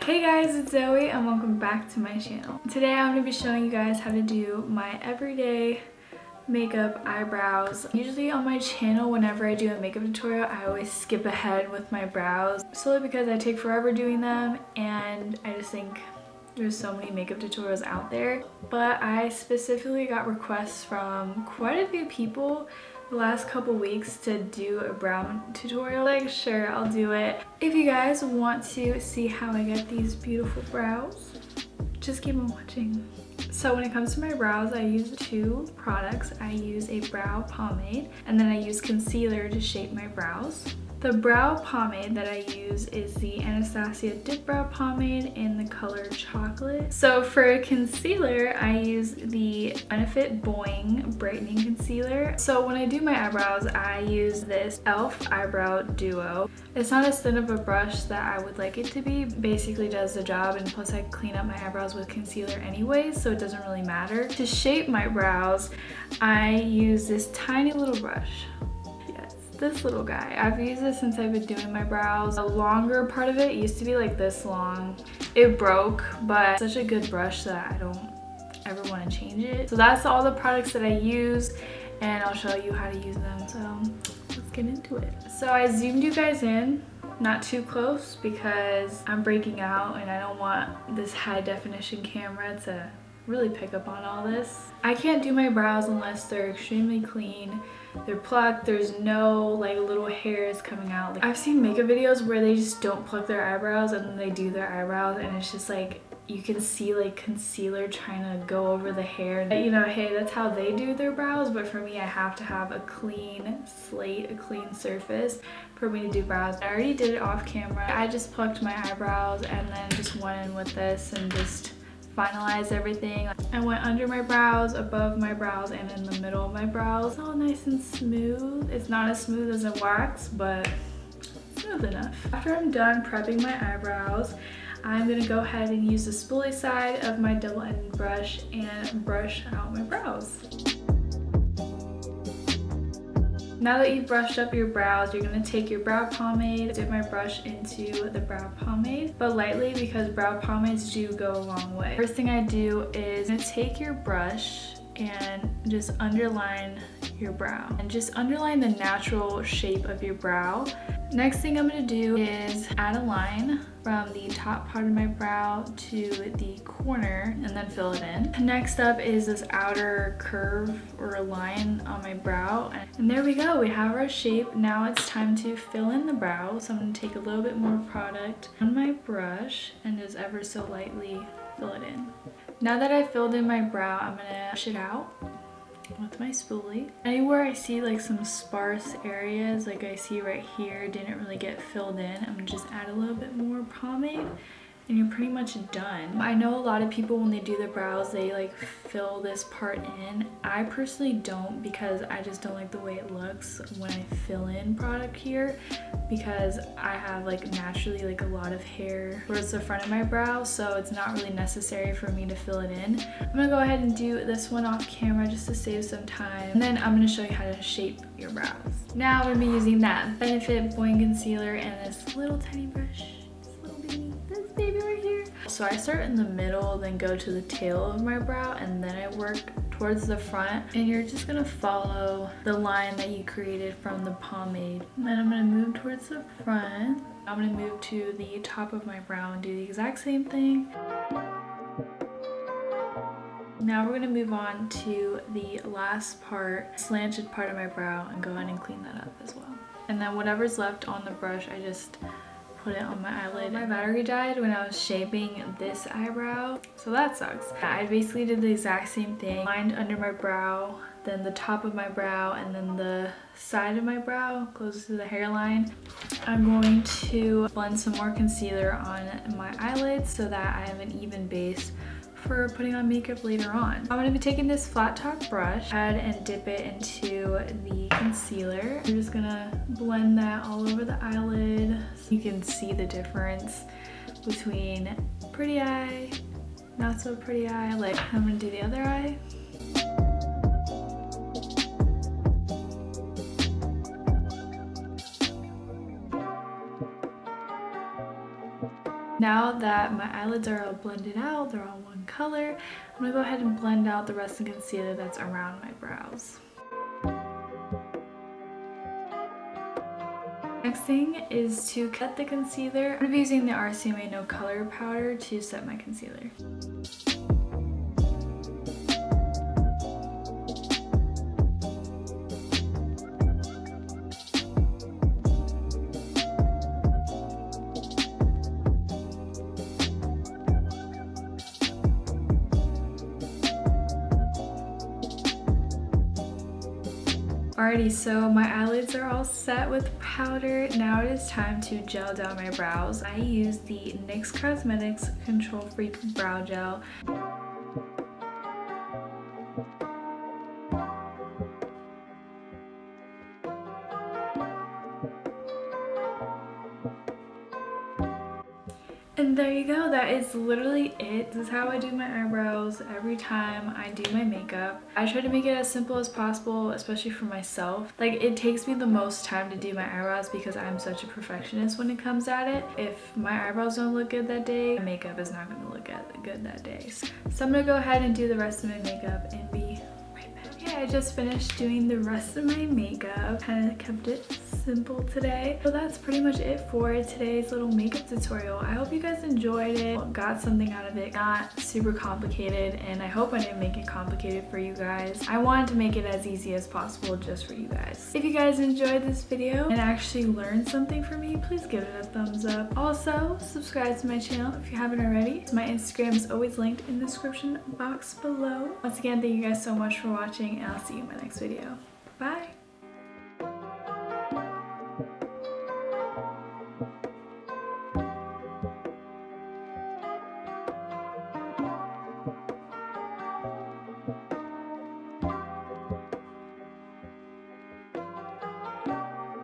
Hey guys, it's Zoe and welcome back to my channel. Today I'm going to be showing you guys how to do my everyday makeup eyebrows. Usually on my channel, whenever I do a makeup tutorial, I always skip ahead with my brows solely because I take forever doing them and I just think there's so many makeup tutorials out there. But I specifically got requests from quite a few people the last couple weeks to do a brow tutorial. Like, sure, I'll do it. If you guys want to see how I get these beautiful brows, just keep on watching. So when it comes to my brows, I use two products. I use a brow pomade and then I use concealer to shape my brows. The brow pomade that I use is the Anastasia Dip Brow Pomade in the color Chocolate. So for concealer, I use the Benefit Boing Brightening Concealer. So when I do my eyebrows, I use this e.l.f. Eyebrow Duo. It's not as thin of a brush that I would like it to be. Basically does the job, and plus I clean up my eyebrows with concealer anyways, so it doesn't really matter. To shape my brows, I use this tiny little brush. This little guy. I've used this since I've been doing my brows. The longer part of it used to be like this long. It broke, but it's such a good brush that I don't ever want to change it. So that's all the products that I use, and I'll show you how to use them. So let's get into it. So I zoomed you guys in, not too close because I'm breaking out and I don't want this high definition camera to really pick up on all this. I can't do my brows unless they're extremely clean. They're plucked, there's no like little hairs coming out. Like, I've seen makeup videos where they just don't pluck their eyebrows and then they do their eyebrows and it's just like you can see like concealer trying to go over the hair. You know, hey, that's how they do their brows, but for me I have to have a clean slate, a clean surface for me to do brows. I already did it off camera. I just plucked my eyebrows and then just went in with this and just finalize everything. I went under my brows, above my brows, and in the middle of my brows. It's all nice and smooth. It's not as smooth as a wax, but smooth enough. After I'm done prepping my eyebrows, I'm gonna go ahead and use the spoolie side of my double-ended brush and brush out my brows. Now that you've brushed up your brows, you're going to take your brow pomade, dip my brush into the brow pomade, but lightly because brow pomades do go a long way. First thing I do is take your brush and just underline your brow and just underline the natural shape of your brow. Next thing I'm going to do is add a line from the top part of my brow to the corner and then fill it in. Next up is this outer curve or line on my brow, and there we go, we have our shape. Now it's time to fill in the brow, so I'm going to take a little bit more product on my brush and just ever so lightly fill it in. Now that I've filled in my brow, I'm going to push it out with my spoolie. Anywhere I see like some sparse areas, like I see right here, didn't really get filled in, I'm gonna just add a little bit more pomade and you're pretty much done. I know a lot of people when they do their brows, they like fill this part in. I personally don't because I just don't like the way it looks when I fill in product here because I have like naturally like a lot of hair towards the front of my brow, so it's not really necessary for me to fill it in. I'm gonna go ahead and do this one off camera just to save some time, and then I'm gonna show you how to shape your brows. Now I'm gonna be using that Benefit Boing Concealer and this little tiny brush. This baby right here. So I start in the middle, then go to the tail of my brow, and then I work towards the front, and you're just gonna follow the line that you created from the pomade. And then I'm gonna move towards the front. I'm gonna move to the top of my brow and do the exact same thing. Now we're gonna move on to the last part, slanted part of my brow, and go ahead and clean that up as well. And then whatever's left on the brush, I just put it on my eyelid. My battery died when I was shaping this eyebrow, so that sucks. I basically did the exact same thing. Lined under my brow, then the top of my brow, and then the side of my brow close to the hairline. I'm going to blend some more concealer on my eyelids so that I have an even base for putting on makeup later on. I'm going to be taking this flat top brush, add and dip it into the concealer. I'm just gonna blend that all over the eyelid so you can see the difference between pretty eye, not so pretty eye. Like, I'm gonna do the other eye. Now that my eyelids are all blended out, they're all one color, I'm gonna go ahead and blend out the rest of the concealer that's around my brows. Next thing is to cut the concealer. I'm gonna be using the RCMA No Color powder to set my concealer. Alrighty, so my eyelids are all set with powder. Now it is time to gel down my brows. I use the NYX Cosmetics Control Freak Brow Gel. And there you go, that is literally it. This is how I do my eyebrows every time I do my makeup. I try to make it as simple as possible, especially for myself. Like, it takes me the most time to do my eyebrows because I'm such a perfectionist when it comes at it. If my eyebrows don't look good that day, my makeup is not gonna look good that day. So I'm gonna go ahead and do the rest of my makeup and be right back. Okay, I just finished doing the rest of my makeup. Kind of kept it simple today. So that's pretty much it for today's little makeup tutorial. I hope you guys enjoyed it, got something out of it, not super complicated, and I hope I didn't make it complicated for you guys. I wanted to make it as easy as possible just for you guys. If you guys enjoyed this video and actually learned something from me, please give it a thumbs up. Also, subscribe to my channel if you haven't already. My Instagram is always linked in the description box below. Once again, thank you guys so much for watching, and I'll see you in my next video. Bye!